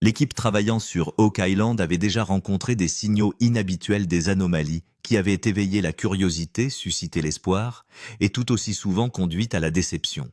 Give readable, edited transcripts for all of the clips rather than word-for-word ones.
L'équipe travaillant sur Oak Island avait déjà rencontré des signaux inhabituels, des anomalies qui avaient éveillé la curiosité, suscité l'espoir, et tout aussi souvent conduit à la déception.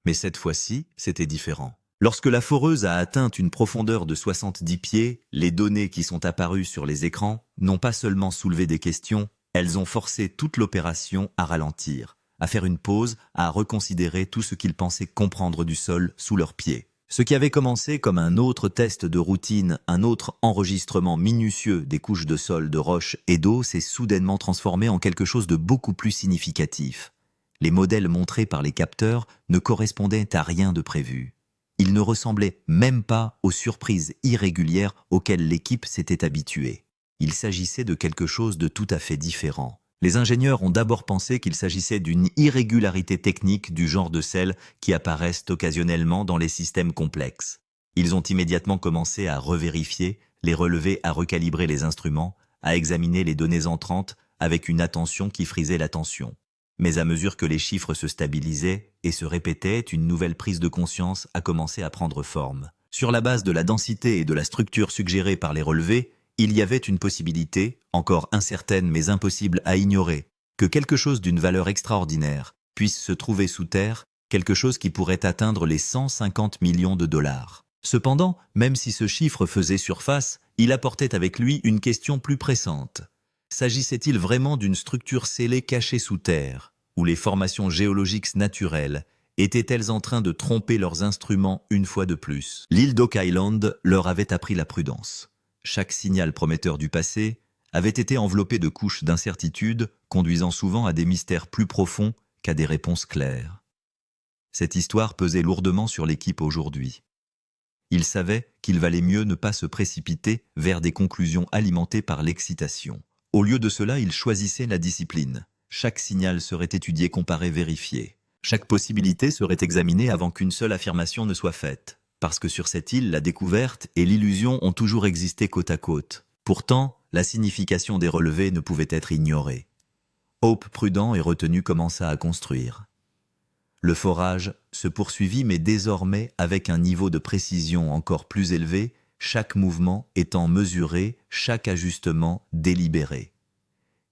Mais cette fois-ci, c'était différent. Lorsque la foreuse a atteint une profondeur de 70 pieds, les données qui sont apparues sur les écrans n'ont pas seulement soulevé des questions, elles ont forcé toute l'opération à ralentir, à faire une pause, à reconsidérer tout ce qu'ils pensaient comprendre du sol sous leurs pieds. Ce qui avait commencé comme un autre test de routine, un autre enregistrement minutieux des couches de sol, de roches et d'eau, s'est soudainement transformé en quelque chose de beaucoup plus significatif. Les modèles montrés par les capteurs ne correspondaient à rien de prévu. Ils ne ressemblaient même pas aux surprises irrégulières auxquelles l'équipe s'était habituée. Il s'agissait de quelque chose de tout à fait différent. Les ingénieurs ont d'abord pensé qu'il s'agissait d'une irrégularité technique du genre de celles qui apparaissent occasionnellement dans les systèmes complexes. Ils ont immédiatement commencé à revérifier, les relever, à recalibrer les instruments, à examiner les données entrantes avec une attention qui frisait l'attention. Mais à mesure que les chiffres se stabilisaient et se répétaient, une nouvelle prise de conscience a commencé à prendre forme. Sur la base de la densité et de la structure suggérée par les relevés, il y avait une possibilité, encore incertaine mais impossible à ignorer, que quelque chose d'une valeur extraordinaire puisse se trouver sous terre, quelque chose qui pourrait atteindre les 150 millions de dollars. Cependant, même si ce chiffre faisait surface, il apportait avec lui une question plus pressante. S'agissait-il vraiment d'une structure scellée cachée sous terre, où les formations géologiques naturelles étaient-elles en train de tromper leurs instruments une fois de plus? L'île d'Oak Island leur avait appris la prudence. Chaque signal prometteur du passé avait été enveloppé de couches d'incertitude, conduisant souvent à des mystères plus profonds qu'à des réponses claires. Cette histoire pesait lourdement sur l'équipe aujourd'hui. Ils savaient qu'il valait mieux ne pas se précipiter vers des conclusions alimentées par l'excitation. Au lieu de cela, ils choisissaient la discipline. Chaque signal serait étudié, comparé, vérifié. Chaque possibilité serait examinée avant qu'une seule affirmation ne soit faite. Parce que sur cette île, la découverte et l'illusion ont toujours existé côte à côte. Pourtant, la signification des relevés ne pouvait être ignorée. Hope, prudent et retenu, commença à construire. Le forage se poursuivit, mais désormais avec un niveau de précision encore plus élevé, chaque mouvement étant mesuré, chaque ajustement délibéré.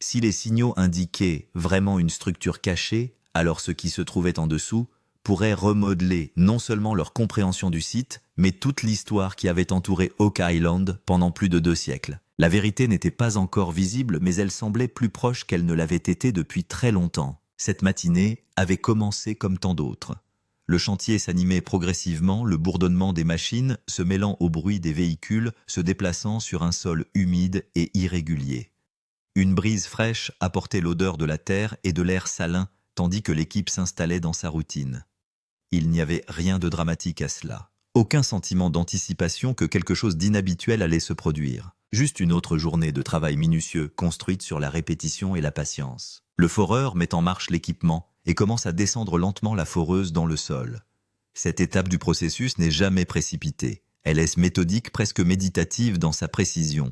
Si les signaux indiquaient vraiment une structure cachée, alors ce qui se trouvait en dessous pourrait remodeler non seulement leur compréhension du site, mais toute l'histoire qui avait entouré Oak Island pendant plus de 2 siècles. La vérité n'était pas encore visible, mais elle semblait plus proche qu'elle ne l'avait été depuis très longtemps. Cette matinée avait commencé comme tant d'autres. Le chantier s'animait progressivement, le bourdonnement des machines se mêlant au bruit des véhicules se déplaçant sur un sol humide et irrégulier. Une brise fraîche apportait l'odeur de la terre et de l'air salin, tandis que l'équipe s'installait dans sa routine. Il n'y avait rien de dramatique à cela. Aucun sentiment d'anticipation que quelque chose d'inhabituel allait se produire. Juste une autre journée de travail minutieux, construite sur la répétition et la patience. Le foreur met en marche l'équipement et commence à descendre lentement la foreuse dans le sol. Cette étape du processus n'est jamais précipitée. Elle est méthodique, presque méditative dans sa précision.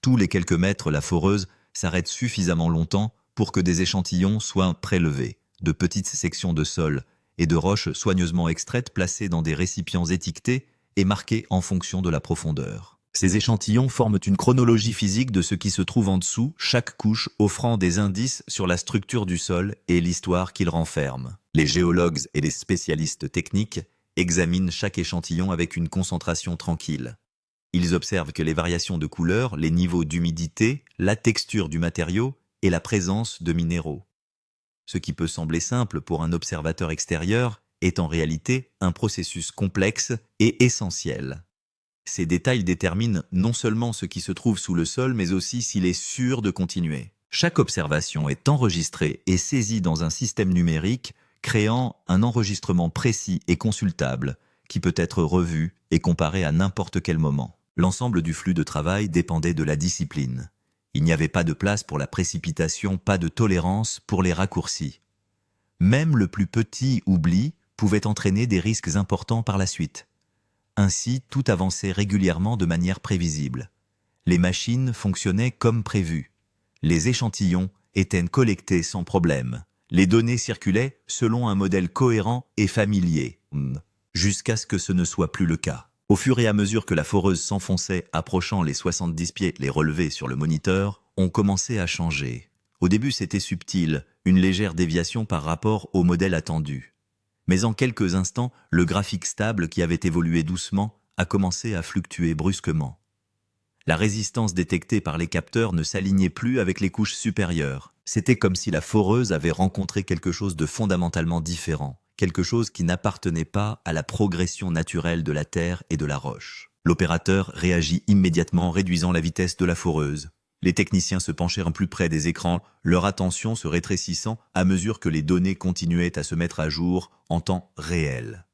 Tous les quelques mètres, la foreuse s'arrête suffisamment longtemps pour que des échantillons soient prélevés, de petites sections de sol et de roches soigneusement extraites placées dans des récipients étiquetés et marqués en fonction de la profondeur. Ces échantillons forment une chronologie physique de ce qui se trouve en dessous, chaque couche offrant des indices sur la structure du sol et l'histoire qu'il renferme. Les géologues et les spécialistes techniques examinent chaque échantillon avec une concentration tranquille. Ils observent que les variations de couleur, les niveaux d'humidité, la texture du matériau et la présence de minéraux. Ce qui peut sembler simple pour un observateur extérieur est en réalité un processus complexe et essentiel. Ces détails déterminent non seulement ce qui se trouve sous le sol, mais aussi s'il est sûr de continuer. Chaque observation est enregistrée et saisie dans un système numérique, créant un enregistrement précis et consultable, qui peut être revu et comparé à n'importe quel moment. L'ensemble du flux de travail dépendait de la discipline. Il n'y avait pas de place pour la précipitation, pas de tolérance pour les raccourcis. Même le plus petit oubli pouvait entraîner des risques importants par la suite. Ainsi, tout avançait régulièrement de manière prévisible. Les machines fonctionnaient comme prévu. Les échantillons étaient collectés sans problème. Les données circulaient selon un modèle cohérent et familier, jusqu'à ce que ce ne soit plus le cas. Au fur et à mesure que la foreuse s'enfonçait, approchant les 70 pieds, les relevés sur le moniteur ont commencé à changer. Au début, c'était subtil, une légère déviation par rapport au modèle attendu. Mais en quelques instants, le graphique stable qui avait évolué doucement a commencé à fluctuer brusquement. La résistance détectée par les capteurs ne s'alignait plus avec les couches supérieures. C'était comme si la foreuse avait rencontré quelque chose de fondamentalement différent, quelque chose qui n'appartenait pas à la progression naturelle de la terre et de la roche. L'opérateur réagit immédiatement en réduisant la vitesse de la foreuse. Les techniciens se penchèrent plus près des écrans, leur attention se rétrécissant à mesure que les données continuaient à se mettre à jour en temps réel.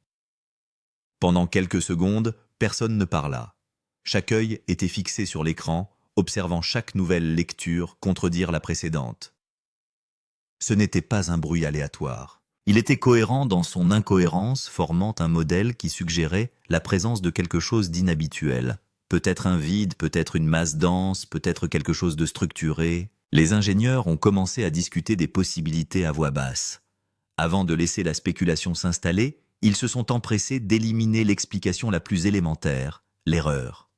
Pendant quelques secondes, personne ne parla. Chaque œil était fixé sur l'écran, observant chaque nouvelle lecture contredire la précédente. Ce n'était pas un bruit aléatoire. Il était cohérent dans son incohérence, formant un modèle qui suggérait la présence de quelque chose d'inhabituel. Peut-être un vide, peut-être une masse dense, peut-être quelque chose de structuré. Les ingénieurs ont commencé à discuter des possibilités à voix basse. Avant de laisser la spéculation s'installer, ils se sont empressés d'éliminer l'explication la plus élémentaire, l'erreur.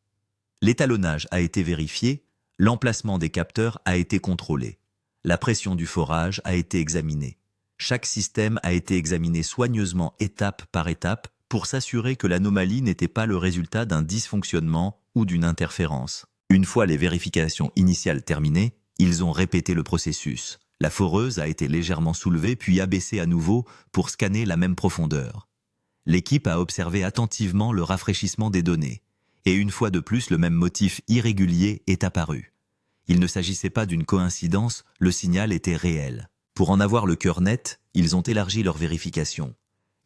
L'étalonnage a été vérifié, l'emplacement des capteurs a été contrôlé. La pression du forage a été examinée. Chaque système a été examiné soigneusement étape par étape pour s'assurer que l'anomalie n'était pas le résultat d'un dysfonctionnement ou d'une interférence. Une fois les vérifications initiales terminées, ils ont répété le processus. La foreuse a été légèrement soulevée puis abaissée à nouveau pour scanner la même profondeur. L'équipe a observé attentivement le rafraîchissement des données. Et une fois de plus, le même motif irrégulier est apparu. Il ne s'agissait pas d'une coïncidence, le signal était réel. Pour en avoir le cœur net, ils ont élargi leur vérification.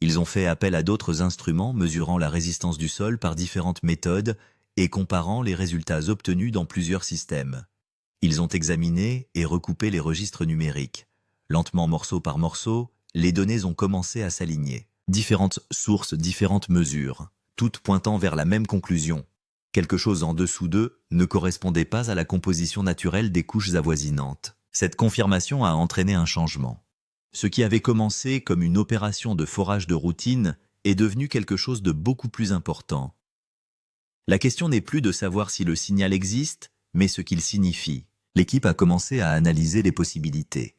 Ils ont fait appel à d'autres instruments mesurant la résistance du sol par différentes méthodes et comparant les résultats obtenus dans plusieurs systèmes. Ils ont examiné et recoupé les registres numériques. Lentement, morceau par morceau, les données ont commencé à s'aligner. Différentes sources, différentes mesures, toutes pointant vers la même conclusion. Quelque chose en dessous d'eux ne correspondait pas à la composition naturelle des couches avoisinantes. Cette confirmation a entraîné un changement. Ce qui avait commencé comme une opération de forage de routine est devenu quelque chose de beaucoup plus important. La question n'est plus de savoir si le signal existe, mais ce qu'il signifie. L'équipe a commencé à analyser les possibilités.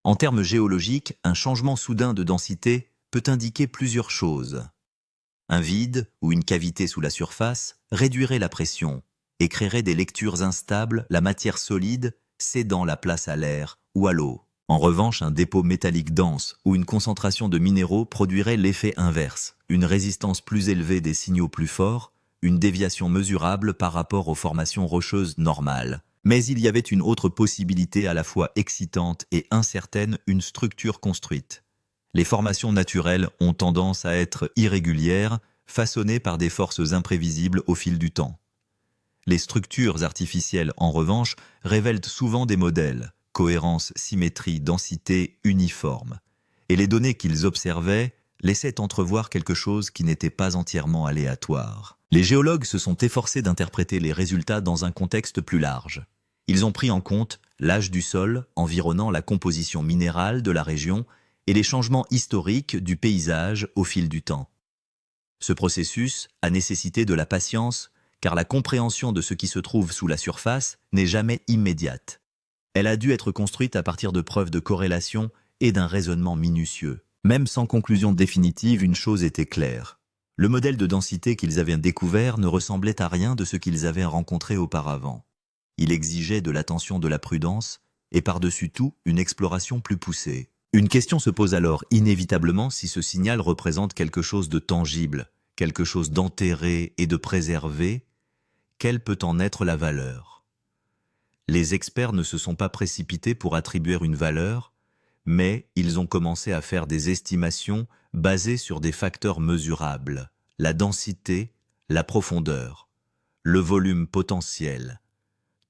En termes géologiques, un changement soudain de densité peut indiquer plusieurs choses. Un vide ou une cavité sous la surface réduirait la pression et créerait des lectures instables, la matière solide cédant la place à l'air ou à l'eau. En revanche, un dépôt métallique dense ou une concentration de minéraux produirait l'effet inverse, une résistance plus élevée des signaux plus forts, une déviation mesurable par rapport aux formations rocheuses normales. Mais il y avait une autre possibilité à la fois excitante et incertaine, une structure construite. Les formations naturelles ont tendance à être irrégulières, façonnées par des forces imprévisibles au fil du temps. Les structures artificielles, en revanche, révèlent souvent des modèles, cohérence, symétrie, densité, uniforme. Et les données qu'ils observaient laissaient entrevoir quelque chose qui n'était pas entièrement aléatoire. Les géologues se sont efforcés d'interpréter les résultats dans un contexte plus large. Ils ont pris en compte l'âge du sol environnant la composition minérale de la région et les changements historiques du paysage au fil du temps. Ce processus a nécessité de la patience, car la compréhension de ce qui se trouve sous la surface n'est jamais immédiate. Elle a dû être construite à partir de preuves de corrélation et d'un raisonnement minutieux. Même sans conclusion définitive, une chose était claire. Le modèle de densité qu'ils avaient découvert ne ressemblait à rien de ce qu'ils avaient rencontré auparavant. Il exigeait de l'attention, de la prudence et par-dessus tout une exploration plus poussée. Une question se pose alors inévitablement si ce signal représente quelque chose de tangible, quelque chose d'enterré et de préservé. Quelle peut en être la valeur? Les experts ne se sont pas précipités pour attribuer une valeur, mais ils ont commencé à faire des estimations basées sur des facteurs mesurables, la densité, la profondeur, le volume potentiel.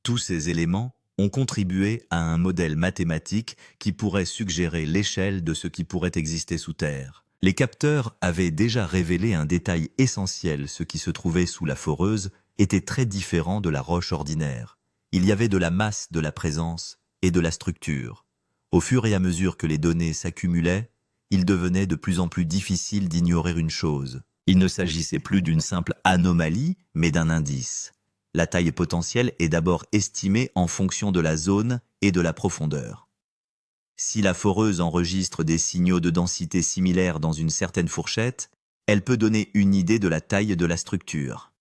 Tous ces éléments ont contribué à un modèle mathématique qui pourrait suggérer l'échelle de ce qui pourrait exister sous terre. Les capteurs avaient déjà révélé un détail essentiel, ce qui se trouvait sous la foreuse était très différent de la roche ordinaire. Il y avait de la masse, de la présence et de la structure. Au fur et à mesure que les données s'accumulaient, il devenait de plus en plus difficile d'ignorer une chose. Il ne s'agissait plus d'une simple anomalie, mais d'un indice. La taille potentielle est d'abord estimée en fonction de la zone et de la profondeur. Si la foreuse enregistre des signaux de densité similaires dans une certaine fourchette, elle peut donner une idée de la taille de la structure.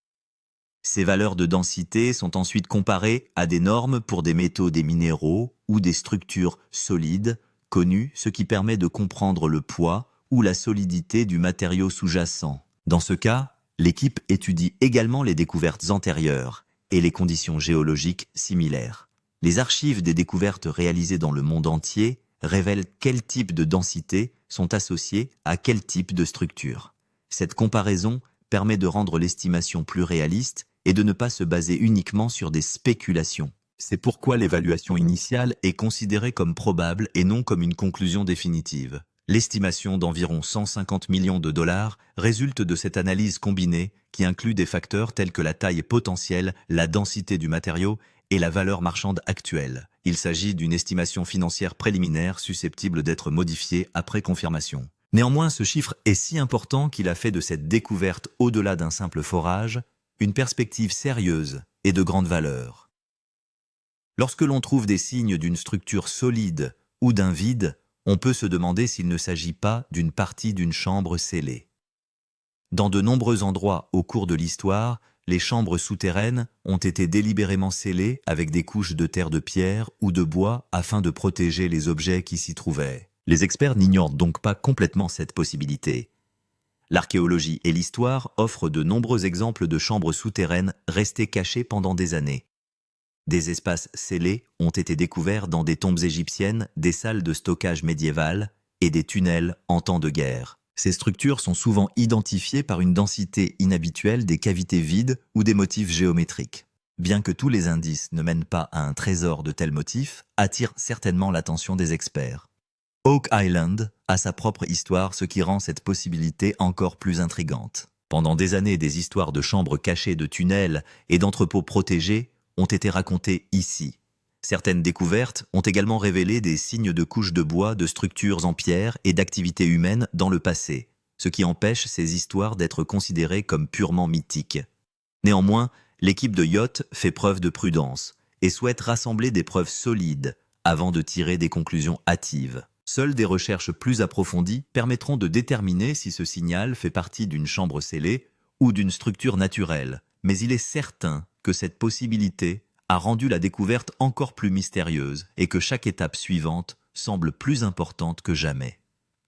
Ces valeurs de densité sont ensuite comparées à des normes pour des métaux, des minéraux ou des structures solides, connues, ce qui permet de comprendre le poids ou la solidité du matériau sous-jacent. Dans ce cas, l'équipe étudie également les découvertes antérieures et les conditions géologiques similaires. Les archives des découvertes réalisées dans le monde entier révèlent quel type de densité sont associées à quel type de structure. Cette comparaison permet de rendre l'estimation plus réaliste et de ne pas se baser uniquement sur des spéculations. C'est pourquoi l'évaluation initiale est considérée comme probable et non comme une conclusion définitive. L'estimation d'environ 150 millions de dollars résulte de cette analyse combinée qui inclut des facteurs tels que la taille potentielle, la densité du matériau et la valeur marchande actuelle. Il s'agit d'une estimation financière préliminaire susceptible d'être modifiée après confirmation. Néanmoins, ce chiffre est si important qu'il a fait de cette découverte au-delà d'un simple forage une perspective sérieuse et de grande valeur. Lorsque l'on trouve des signes d'une structure solide ou d'un vide, on peut se demander s'il ne s'agit pas d'une partie d'une chambre scellée. Dans de nombreux endroits au cours de l'histoire, les chambres souterraines ont été délibérément scellées avec des couches de terre de pierre ou de bois afin de protéger les objets qui s'y trouvaient. Les experts n'ignorent donc pas complètement cette possibilité. L'archéologie et l'histoire offrent de nombreux exemples de chambres souterraines restées cachées pendant des années. Des espaces scellés ont été découverts dans des tombes égyptiennes, des salles de stockage médiévales et des tunnels en temps de guerre. Ces structures sont souvent identifiées par une densité inhabituelle des cavités vides ou des motifs géométriques. Bien que tous les indices ne mènent pas à un trésor de tels motifs, attirent certainement l'attention des experts. Oak Island a sa propre histoire, ce qui rend cette possibilité encore plus intrigante. Pendant des années, des histoires de chambres cachées, de tunnels et d'entrepôts protégés ont été racontées ici. Certaines découvertes ont également révélé des signes de couches de bois, de structures en pierre et d'activités humaines dans le passé, ce qui empêche ces histoires d'être considérées comme purement mythiques. Néanmoins, l'équipe de Yacht fait preuve de prudence et souhaite rassembler des preuves solides avant de tirer des conclusions hâtives. Seules des recherches plus approfondies permettront de déterminer si ce signal fait partie d'une chambre scellée ou d'une structure naturelle, mais il est certain que cette possibilité a rendu la découverte encore plus mystérieuse et que chaque étape suivante semble plus importante que jamais.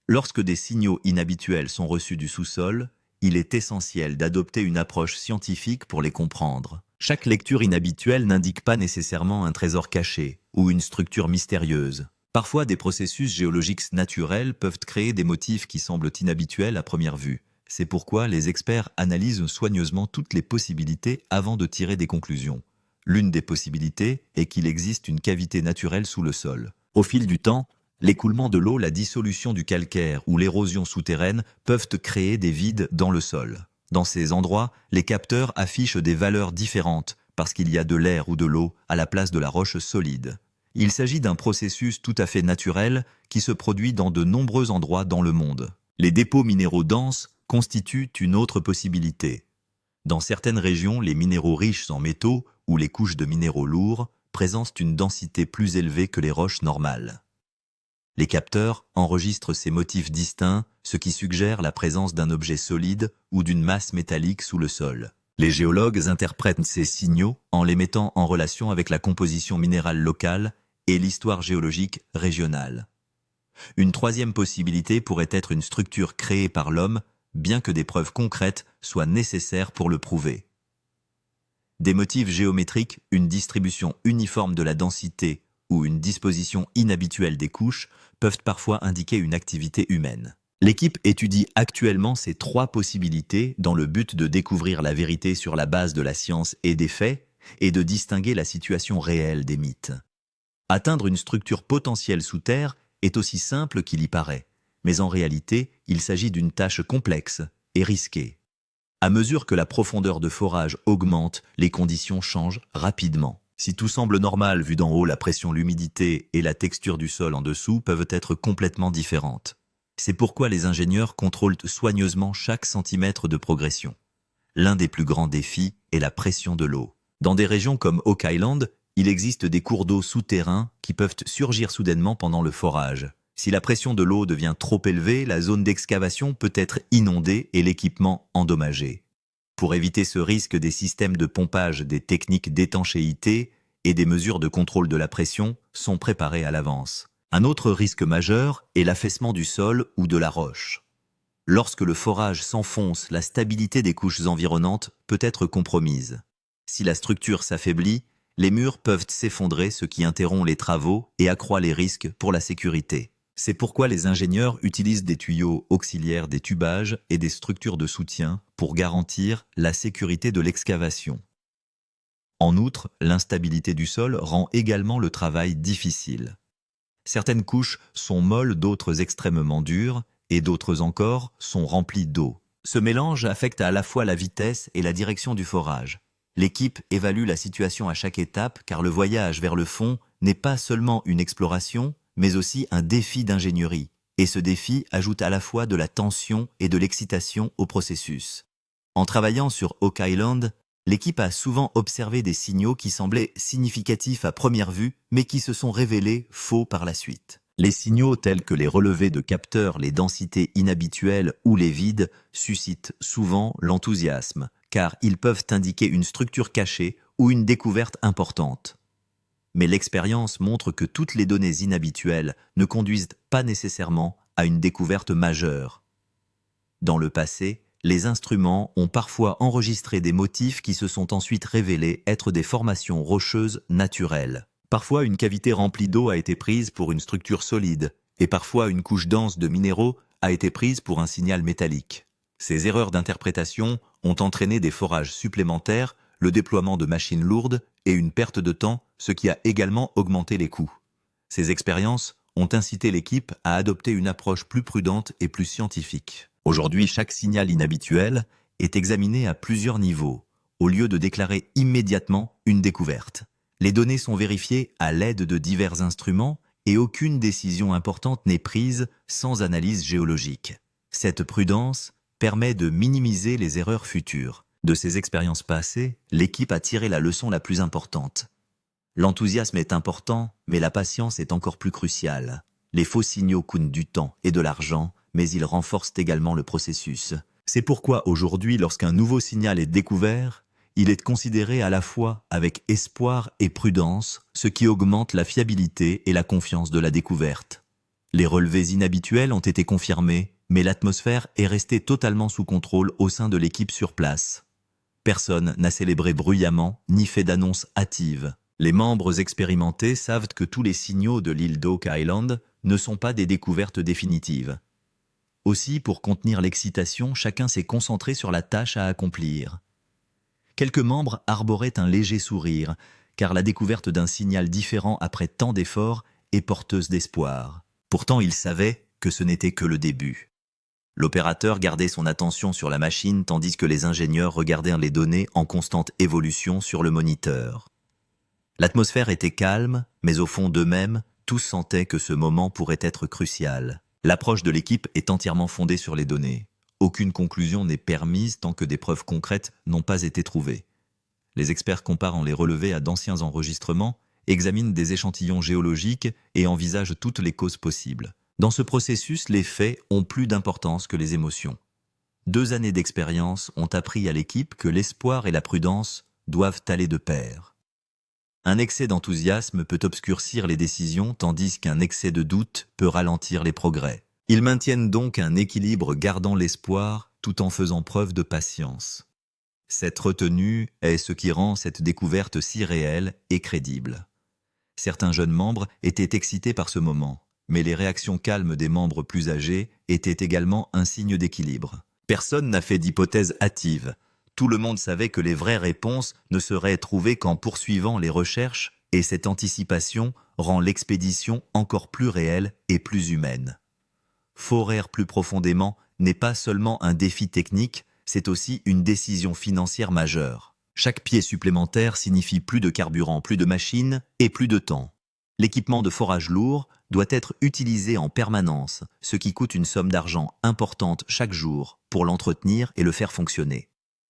Lorsque des signaux inhabituels sont reçus du sous-sol, il est essentiel d'adopter une approche scientifique pour les comprendre. Chaque lecture inhabituelle n'indique pas nécessairement un trésor caché ou une structure mystérieuse. Parfois, des processus géologiques naturels peuvent créer des motifs qui semblent inhabituels à première vue. C'est pourquoi les experts analysent soigneusement toutes les possibilités avant de tirer des conclusions. L'une des possibilités est qu'il existe une cavité naturelle sous le sol. Au fil du temps, l'écoulement de l'eau, la dissolution du calcaire ou l'érosion souterraine peuvent créer des vides dans le sol. Dans ces endroits, les capteurs affichent des valeurs différentes parce qu'il y a de l'air ou de l'eau à la place de la roche solide. Il s'agit d'un processus tout à fait naturel qui se produit dans de nombreux endroits dans le monde. Les dépôts minéraux denses constituent une autre possibilité. Dans certaines régions, les minéraux riches en métaux ou les couches de minéraux lourds présentent une densité plus élevée que les roches normales. Les capteurs enregistrent ces motifs distincts, ce qui suggère la présence d'un objet solide ou d'une masse métallique sous le sol. Les géologues interprètent ces signaux en les mettant en relation avec la composition minérale locale et l'histoire géologique régionale. Une troisième possibilité pourrait être une structure créée par l'homme, bien que des preuves concrètes soient nécessaires pour le prouver. Des motifs géométriques, une distribution uniforme de la densité ou une disposition inhabituelle des couches peuvent parfois indiquer une activité humaine. L'équipe étudie actuellement ces trois possibilités dans le but de découvrir la vérité sur la base de la science et des faits et de distinguer la situation réelle des mythes. Atteindre une structure potentielle sous terre est aussi simple qu'il y paraît, mais en réalité, il s'agit d'une tâche complexe et risquée. À mesure que la profondeur de forage augmente, les conditions changent rapidement. Si tout semble normal vu d'en haut, la pression, l'humidité et la texture du sol en dessous peuvent être complètement différentes. C'est pourquoi les ingénieurs contrôlent soigneusement chaque centimètre de progression. L'un des plus grands défis est la pression de l'eau. Dans des régions comme Oak Island, il existe des cours d'eau souterrains qui peuvent surgir soudainement pendant le forage. Si la pression de l'eau devient trop élevée, la zone d'excavation peut être inondée et l'équipement endommagé. Pour éviter ce risque, des systèmes de pompage, des techniques d'étanchéité et des mesures de contrôle de la pression sont préparées à l'avance. Un autre risque majeur est l'affaissement du sol ou de la roche. Lorsque le forage s'enfonce, la stabilité des couches environnantes peut être compromise. Si la structure s'affaiblit, les murs peuvent s'effondrer, ce qui interrompt les travaux et accroît les risques pour la sécurité. C'est pourquoi les ingénieurs utilisent des tuyaux auxiliaires, des tubages et des structures de soutien pour garantir la sécurité de l'excavation. En outre, l'instabilité du sol rend également le travail difficile. Certaines couches sont molles, d'autres extrêmement dures, et d'autres encore sont remplies d'eau. Ce mélange affecte à la fois la vitesse et la direction du forage. L'équipe évalue la situation à chaque étape car le voyage vers le fond n'est pas seulement une exploration, mais aussi un défi d'ingénierie. Et ce défi ajoute à la fois de la tension et de l'excitation au processus. En travaillant sur Oak Island, l'équipe a souvent observé des signaux qui semblaient significatifs à première vue, mais qui se sont révélés faux par la suite. Les signaux tels que les relevés de capteurs, les densités inhabituelles ou les vides suscitent souvent l'enthousiasme, car ils peuvent indiquer une structure cachée ou une découverte importante. Mais l'expérience montre que toutes les données inhabituelles ne conduisent pas nécessairement à une découverte majeure. Dans le passé, les instruments ont parfois enregistré des motifs qui se sont ensuite révélés être des formations rocheuses naturelles. Parfois, une cavité remplie d'eau a été prise pour une structure solide, et parfois une couche dense de minéraux a été prise pour un signal métallique. Ces erreurs d'interprétation ont entraîné des forages supplémentaires, le déploiement de machines lourdes et une perte de temps, ce qui a également augmenté les coûts. Ces expériences ont incité l'équipe à adopter une approche plus prudente et plus scientifique. Aujourd'hui, chaque signal inhabituel est examiné à plusieurs niveaux, au lieu de déclarer immédiatement une découverte. Les données sont vérifiées à l'aide de divers instruments et aucune décision importante n'est prise sans analyse géologique. Cette prudence permet de minimiser les erreurs futures. De ces expériences passées, l'équipe a tiré la leçon la plus importante. L'enthousiasme est important, mais la patience est encore plus cruciale. Les faux signaux coûtent du temps et de l'argent, mais ils renforcent également le processus. C'est pourquoi aujourd'hui, lorsqu'un nouveau signal est découvert, il est considéré à la fois avec espoir et prudence, ce qui augmente la fiabilité et la confiance de la découverte. Les relevés inhabituels ont été confirmés, mais l'atmosphère est restée totalement sous contrôle au sein de l'équipe sur place. Personne n'a célébré bruyamment ni fait d'annonce hâtive. Les membres expérimentés savent que tous les signaux de l'île d'Oak Island ne sont pas des découvertes définitives. Aussi, pour contenir l'excitation, chacun s'est concentré sur la tâche à accomplir. Quelques membres arboraient un léger sourire, car la découverte d'un signal différent après tant d'efforts est porteuse d'espoir. Pourtant, ils savaient que ce n'était que le début. L'opérateur gardait son attention sur la machine tandis que les ingénieurs regardaient les données en constante évolution sur le moniteur. L'atmosphère était calme, mais au fond d'eux-mêmes, tous sentaient que ce moment pourrait être crucial. L'approche de l'équipe est entièrement fondée sur les données. Aucune conclusion n'est permise tant que des preuves concrètes n'ont pas été trouvées. Les experts comparent les relevés à d'anciens enregistrements, examinent des échantillons géologiques et envisagent toutes les causes possibles. Dans ce processus, les faits ont plus d'importance que les émotions. 2 années d'expérience ont appris à l'équipe que l'espoir et la prudence doivent aller de pair. Un excès d'enthousiasme peut obscurcir les décisions tandis qu'un excès de doute peut ralentir les progrès. Ils maintiennent donc un équilibre gardant l'espoir tout en faisant preuve de patience. Cette retenue est ce qui rend cette découverte si réelle et crédible. Certains jeunes membres étaient excités par ce moment, mais les réactions calmes des membres plus âgés étaient également un signe d'équilibre. Personne n'a fait d'hypothèse hâtive. Tout le monde savait que les vraies réponses ne seraient trouvées qu'en poursuivant les recherches, et cette anticipation rend l'expédition encore plus réelle et plus humaine. Forer plus profondément n'est pas seulement un défi technique, c'est aussi une décision financière majeure. Chaque pied supplémentaire signifie plus de carburant, plus de machines et plus de temps. L'équipement de forage lourd doit être utilisé en permanence, ce qui coûte une somme d'argent importante chaque jour pour l'entretenir et le faire fonctionner.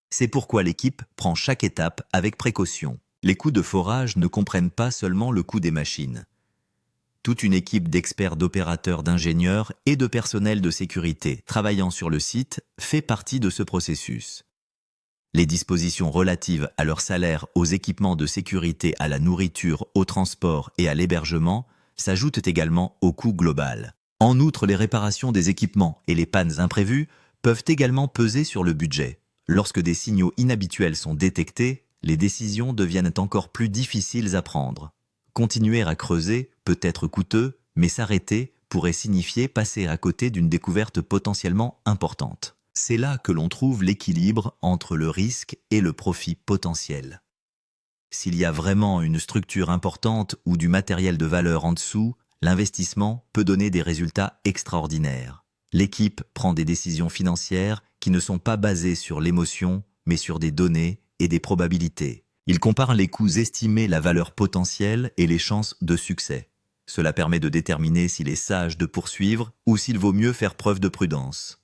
C'est pourquoi l'équipe prend chaque étape avec précaution. Les coûts de forage ne comprennent pas seulement le coût des machines. Toute une équipe d'experts, d'opérateurs, d'ingénieurs et de personnel de sécurité travaillant sur le site fait partie de ce processus. Les dispositions relatives à leur salaire, aux équipements de sécurité, à la nourriture, au transport et à l'hébergement s'ajoutent également au coût global. En outre, les réparations des équipements et les pannes imprévues peuvent également peser sur le budget. Lorsque des signaux inhabituels sont détectés, les décisions deviennent encore plus difficiles à prendre. Continuer à creuser peut être coûteux, mais s'arrêter pourrait signifier passer à côté d'une découverte potentiellement importante. C'est là que l'on trouve l'équilibre entre le risque et le profit potentiel. S'il y a vraiment une structure importante ou du matériel de valeur en dessous, l'investissement peut donner des résultats extraordinaires. L'équipe prend des décisions financières qui ne sont pas basées sur l'émotion, mais sur des données et des probabilités. Il compare les coûts estimés, la valeur potentielle et les chances de succès. Cela permet de déterminer s'il est sage de poursuivre ou s'il vaut mieux faire preuve de prudence.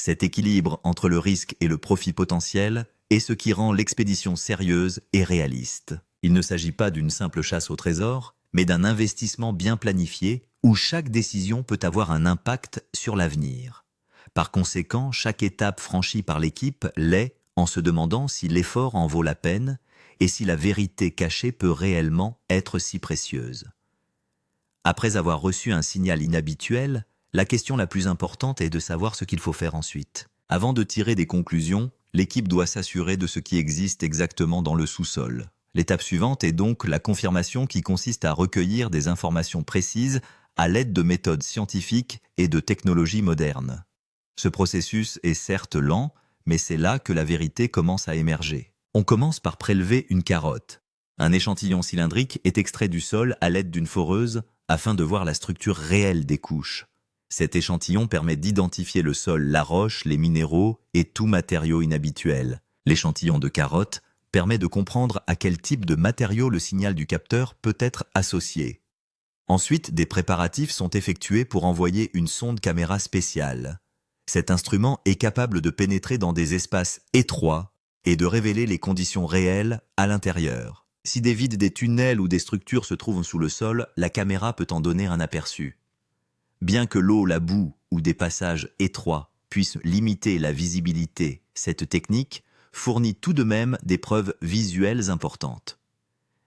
Cet équilibre entre le risque et le profit potentiel est ce qui rend l'expédition sérieuse et réaliste. Il ne s'agit pas d'une simple chasse au trésor, mais d'un investissement bien planifié où chaque décision peut avoir un impact sur l'avenir. Par conséquent, chaque étape franchie par l'équipe l'est en se demandant si l'effort en vaut la peine et si la vérité cachée peut réellement être si précieuse. Après avoir reçu un signal inhabituel, la question la plus importante est de savoir ce qu'il faut faire ensuite. Avant de tirer des conclusions, l'équipe doit s'assurer de ce qui existe exactement dans le sous-sol. L'étape suivante est donc la confirmation qui consiste à recueillir des informations précises à l'aide de méthodes scientifiques et de technologies modernes. Ce processus est certes lent, mais c'est là que la vérité commence à émerger. On commence par prélever une carotte. Un échantillon cylindrique est extrait du sol à l'aide d'une foreuse afin de voir la structure réelle des couches. Cet échantillon permet d'identifier le sol, la roche, les minéraux et tout matériau inhabituel. L'échantillon de carotte permet de comprendre à quel type de matériau le signal du capteur peut être associé. Ensuite, des préparatifs sont effectués pour envoyer une sonde caméra spéciale. Cet instrument est capable de pénétrer dans des espaces étroits et de révéler les conditions réelles à l'intérieur. Si des vides, des tunnels ou des structures se trouvent sous le sol, la caméra peut en donner un aperçu. Bien que l'eau, la boue ou des passages étroits puissent limiter la visibilité, cette technique fournit tout de même des preuves visuelles importantes.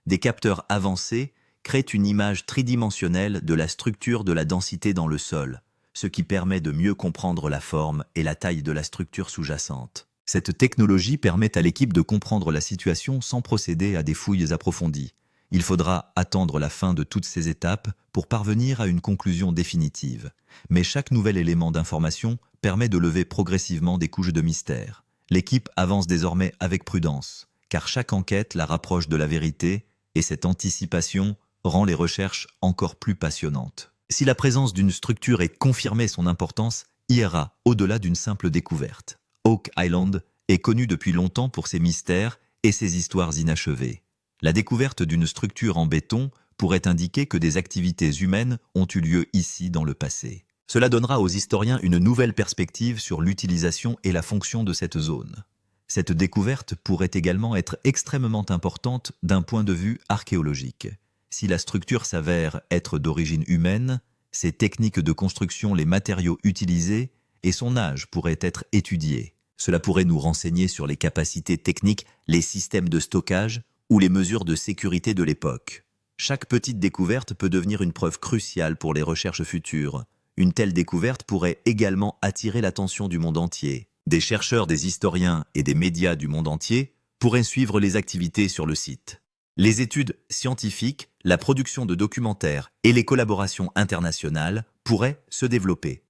Des capteurs avancés créent une image tridimensionnelle de la structure de la densité dans le sol, ce qui permet de mieux comprendre la forme et la taille de la structure sous-jacente. Cette technologie permet à l'équipe de comprendre la situation sans procéder à des fouilles approfondies. Il faudra attendre la fin de toutes ces étapes pour parvenir à une conclusion définitive. Mais chaque nouvel élément d'information permet de lever progressivement des couches de mystère. L'équipe avance désormais avec prudence, car chaque enquête la rapproche de la vérité et cette anticipation rend les recherches encore plus passionnantes. Si la présence d'une structure est confirmée, son importance ira au-delà d'une simple découverte. Oak Island est connu depuis longtemps pour ses mystères et ses histoires inachevées. La découverte d'une structure en béton pourrait indiquer que des activités humaines ont eu lieu ici dans le passé. Cela donnera aux historiens une nouvelle perspective sur l'utilisation et la fonction de cette zone. Cette découverte pourrait également être extrêmement importante d'un point de vue archéologique. Si la structure s'avère être d'origine humaine, ses techniques de construction, les matériaux utilisés et son âge pourraient être étudiés. Cela pourrait nous renseigner sur les capacités techniques, les systèmes de stockage ou les mesures de sécurité de l'époque. Chaque petite découverte peut devenir une preuve cruciale pour les recherches futures. Une telle découverte pourrait également attirer l'attention du monde entier. Des chercheurs, des historiens et des médias du monde entier pourraient suivre les activités sur le site. Les études scientifiques, la production de documentaires et les collaborations internationales pourraient se développer.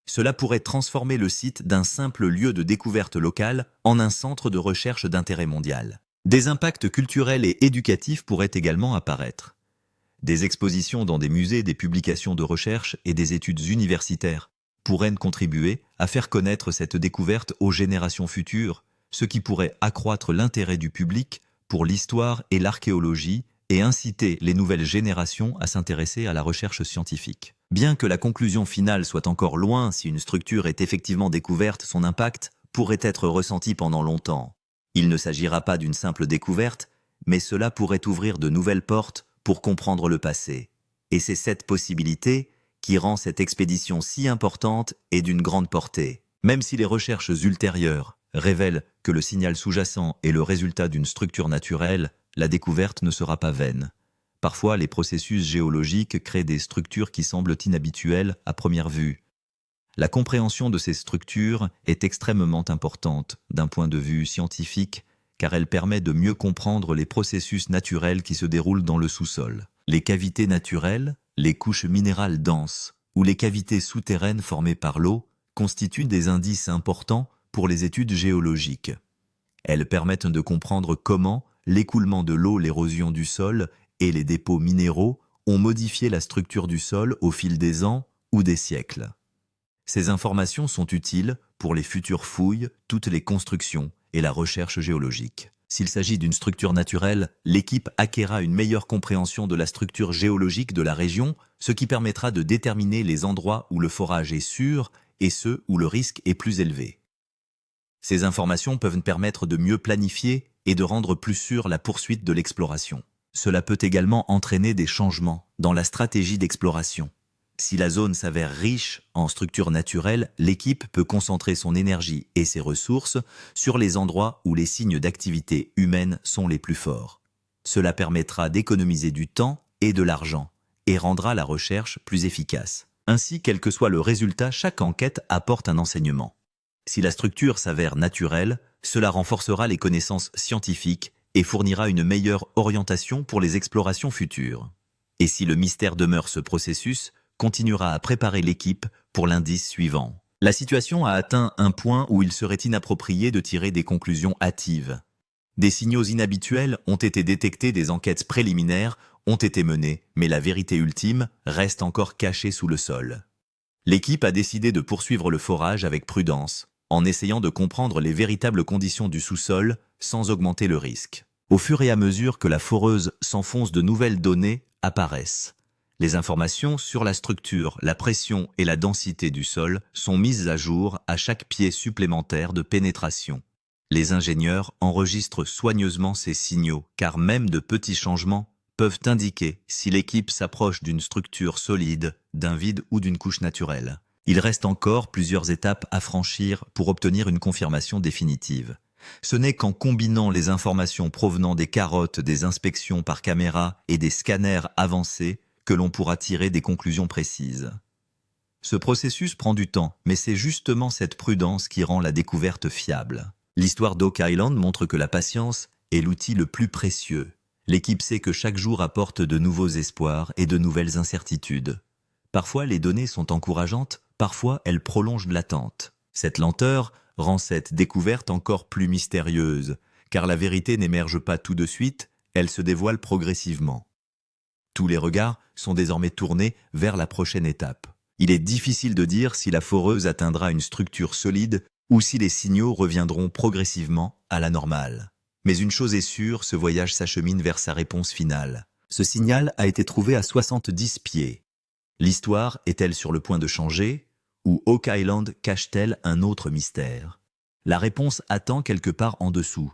Cela pourrait transformer le site d'un simple lieu de découverte locale en un centre de recherche d'intérêt mondial. Des impacts culturels et éducatifs pourraient également apparaître. Des expositions dans des musées, des publications de recherche et des études universitaires pourraient contribuer à faire connaître cette découverte aux générations futures, ce qui pourrait accroître l'intérêt du public pour l'histoire et l'archéologie et inciter les nouvelles générations à s'intéresser à la recherche scientifique. Bien que la conclusion finale soit encore loin, si une structure est effectivement découverte, son impact pourrait être ressenti pendant longtemps. Il ne s'agira pas d'une simple découverte, mais cela pourrait ouvrir de nouvelles portes pour comprendre le passé. Et c'est cette possibilité qui rend cette expédition si importante et d'une grande portée. Même si les recherches ultérieures révèlent que le signal sous-jacent est le résultat d'une structure naturelle, la découverte ne sera pas vaine. Parfois, les processus géologiques créent des structures qui semblent inhabituelles à première vue. La compréhension de ces structures est extrêmement importante d'un point de vue scientifique, car elle permet de mieux comprendre les processus naturels qui se déroulent dans le sous-sol. Les cavités naturelles, les couches minérales denses ou les cavités souterraines formées par l'eau constituent des indices importants pour les études géologiques. Elles permettent de comprendre comment l'écoulement de l'eau, l'érosion du sol et les dépôts minéraux ont modifié la structure du sol au fil des ans ou des siècles. Ces informations sont utiles pour les futures fouilles, toutes les constructions et la recherche géologique. S'il s'agit d'une structure naturelle, l'équipe acquérera une meilleure compréhension de la structure géologique de la région, ce qui permettra de déterminer les endroits où le forage est sûr et ceux où le risque est plus élevé. Ces informations peuvent permettre de mieux planifier et de rendre plus sûre la poursuite de l'exploration. Cela peut également entraîner des changements dans la stratégie d'exploration. Si la zone s'avère riche en structures naturelles, l'équipe peut concentrer son énergie et ses ressources sur les endroits où les signes d'activité humaine sont les plus forts. Cela permettra d'économiser du temps et de l'argent et rendra la recherche plus efficace. Ainsi, quel que soit le résultat, chaque enquête apporte un enseignement. Si la structure s'avère naturelle, cela renforcera les connaissances scientifiques et fournira une meilleure orientation pour les explorations futures. Et si le mystère demeure, ce processus continuera à préparer l'équipe pour l'indice suivant. La situation a atteint un point où il serait inapproprié de tirer des conclusions hâtives. Des signaux inhabituels ont été détectés, des enquêtes préliminaires ont été menées, mais la vérité ultime reste encore cachée sous le sol. L'équipe a décidé de poursuivre le forage avec prudence, en essayant de comprendre les véritables conditions du sous-sol sans augmenter le risque. Au fur et à mesure que la foreuse s'enfonce, de nouvelles données apparaissent. Les informations sur la structure, la pression et la densité du sol sont mises à jour à chaque pied supplémentaire de pénétration. Les ingénieurs enregistrent soigneusement ces signaux, car même de petits changements peuvent indiquer si l'équipe s'approche d'une structure solide, d'un vide ou d'une couche naturelle. Il reste encore plusieurs étapes à franchir pour obtenir une confirmation définitive. Ce n'est qu'en combinant les informations provenant des carottes, des inspections par caméra et des scanners avancés que l'on pourra tirer des conclusions précises. Ce processus prend du temps, mais c'est justement cette prudence qui rend la découverte fiable. L'histoire d'Oak Island montre que la patience est l'outil le plus précieux. L'équipe sait que chaque jour apporte de nouveaux espoirs et de nouvelles incertitudes. Parfois, les données sont encourageantes, parfois elles prolongent l'attente. Cette lenteur rend cette découverte encore plus mystérieuse, car la vérité n'émerge pas tout de suite, elle se dévoile progressivement. Tous les regards sont désormais tournés vers la prochaine étape. Il est difficile de dire si la foreuse atteindra une structure solide ou si les signaux reviendront progressivement à la normale. Mais une chose est sûre, ce voyage s'achemine vers sa réponse finale. Ce signal a été trouvé à 70 pieds. L'histoire est-elle sur le point de changer, ou Oak Island cache-t-elle un autre mystère? La réponse attend quelque part en dessous.